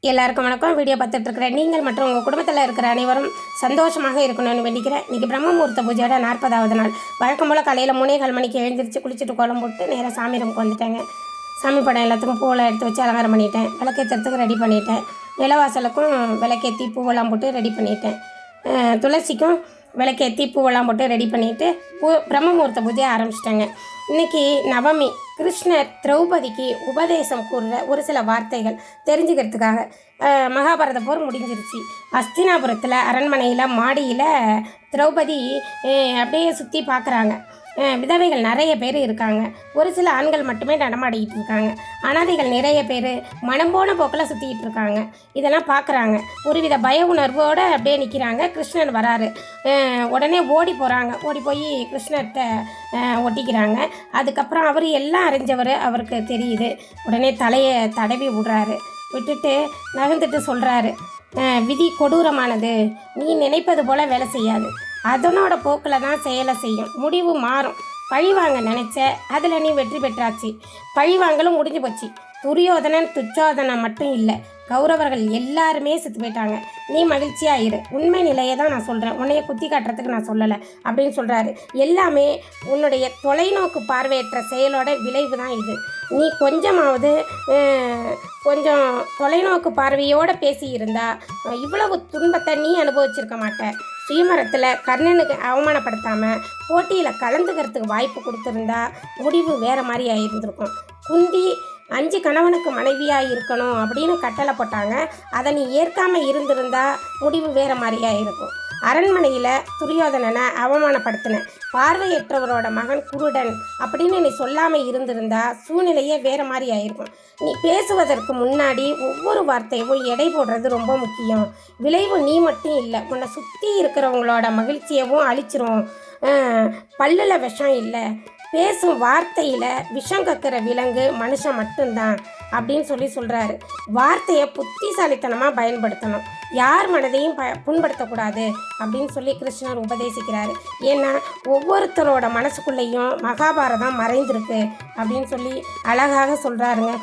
எல்லாருக்கும் வணக்கம். வீடியோ பார்த்துட்ருக்கிறேன் நீங்கள் மற்றும் உங்கள் குடும்பத்தில் இருக்கிற அனைவரும் சந்தோஷமாக இருக்கணும்னு வேண்டிக்கிறேன். இன்றைக்கி பிரம்மமுகூர்த்த பூஜையோட 40வது நாள். வழக்கம் போல் காலையில் 3:15 மணிக்கு எழுந்திரிச்சு குளிச்சுட்டு கோலம் போட்டு நேராக சாமி ரூமுக்கு வந்துட்டேங்க. சாமி படம் எல்லாத்துக்கும் பூவெல்லாம் எடுத்து வச்சு அலங்காரம் பண்ணிட்டேன். விளக்கேற்றுறதுக்கு ரெடி பண்ணிட்டேன். நிலவாசலுக்கும் விளக்கேற்றி பூவெல்லாம் போட்டு ரெடி பண்ணிட்டேன். துளசிக்கும் விளக்கேற்றி பூவெல்லாம் போட்டு ரெடி பண்ணிவிட்டு பிரம்மமுகூர்த்த பூஜையை ஆரம்பிச்சிட்டேங்க. இன்றைக்கி நவமி. கிருஷ்ணர் திரௌபதிக்கு உபதேசம் கூறுற ஒரு சில வார்த்தைகள் தெரிஞ்சுக்கிறதுக்காக மகாபாரத போர் முடிஞ்சிருச்சு. அஸ்தினாபுரத்தில் அரண்மனையில் மாடியில் திரௌபதி அப்படியே சுற்றி பார்க்குறாங்க. விதவைகள் நிறைய பேர் இருக்காங்க. ஒரு சில ஆண்கள் மட்டுமே நடமாடிக்கிட்டு இருக்காங்க. அனாதைகள் நிறைய பேர் மனம் போன போக்கில் சுற்றிக்கிட்டு இருக்காங்க. இதெல்லாம் பார்க்குறாங்க. ஒருவித பய உணர்வோடு அப்படியே நிற்கிறாங்க. கிருஷ்ணன் வராரு. உடனே ஓடி போகிறாங்க. ஓடி போய் கிருஷ்ணர்கிட்ட ஒட்டிக்கிறாங்க. அதுக்கப்புறம் அவர் எல்லாம் அறிஞ்சவர், அவருக்கு தெரியுது. உடனே தலையை தடவி விடுறாரு. விட்டுட்டு நகர்ந்துட்டு சொல்கிறாரு, விதி கொடூரமானது, நீ நினைப்பது போல் வேலை செய்யாது. அதனோட போக்கில் தான் செயலை செய்யும். முடிவு மாறும். பழிவாங்க நினச்ச, அதில் நீ வெற்றி பெற்றாச்சு. பழிவாங்கலும் முடிஞ்சு போச்சு. துரியோதனன் துச்சோதனன் மட்டும் இல்லை, கௌரவர்கள் எல்லாருமே செத்து போயிட்டாங்க. நீ மகிழ்ச்சியாக இரு. உண்மை நிலையை தான் நான் சொல்கிறேன், உன்னைய குத்தி காட்டுறதுக்கு நான் சொல்லலை அப்படின்னு சொல்கிறாரு. எல்லாமே உன்னுடைய தொலைநோக்கு பார்வையற்ற செயலோட விளைவு தான் இது. நீ கொஞ்சமாவது கொஞ்சம் தொலைநோக்கு பார்வையோடு பேசியிருந்தா இவ்வளவு துன்பத்தை நீ அனுபவிச்சிருக்க மாட்ட. சுயமரத்தில் கர்ணனுக்கு அவமானப்படுத்தாமல் போட்டியில் கலந்துக்கிறதுக்கு வாய்ப்பு கொடுத்துருந்தா முடிவு வேறு மாதிரி ஆகியிருந்திருக்கும். குந்தி 5 கணவனுக்கு மனைவியாக இருக்கணும் அப்படின்னு கட்டளை போட்டாங்க. அதை நீ ஏற்காமல் இருந்திருந்தா முடிவு வேறு மாதிரியாக இருக்கும். அரண்மனையில் துரியோதனனை அவமானப்படுத்தின, பார்வையற்றவரோட மகன் குருடன் அப்படின்னு நீ சொல்லாமல் இருந்திருந்தா சூழ்நிலையே வேறு மாதிரி ஆயிருக்கும். நீ பேசுவதற்கு முன்னாடி ஒவ்வொரு வார்த்தையும் எடை போடுறது ரொம்ப முக்கியம். விளைவு நீ மட்டும் இல்லை, உன்னை சுற்றி இருக்கிறவங்களோட மகிழ்ச்சியவும் அழிச்சிரும். பல்லில் விஷம் இல்லை, பேசும் வார்த்தையில் விஷம் கக்கிற விலங்கு மனுஷன் மட்டும்தான் அப்படின்னு சொல்கிறாரு. வார்த்தையை புத்திசாலித்தனமாக பயன்படுத்தணும். யார் மனதையும் புண்படுத்தக்கூடாது அப்படின்னு சொல்லி கிருஷ்ணர் உபதேசிக்கிறாரு. ஏன்னா ஒவ்வொருத்தரோட மனசுக்குள்ளேயும் மகாபாரதம் மறைந்திருக்கு அப்படின்னு சொல்லி அழகாக சொல்கிறாருங்க.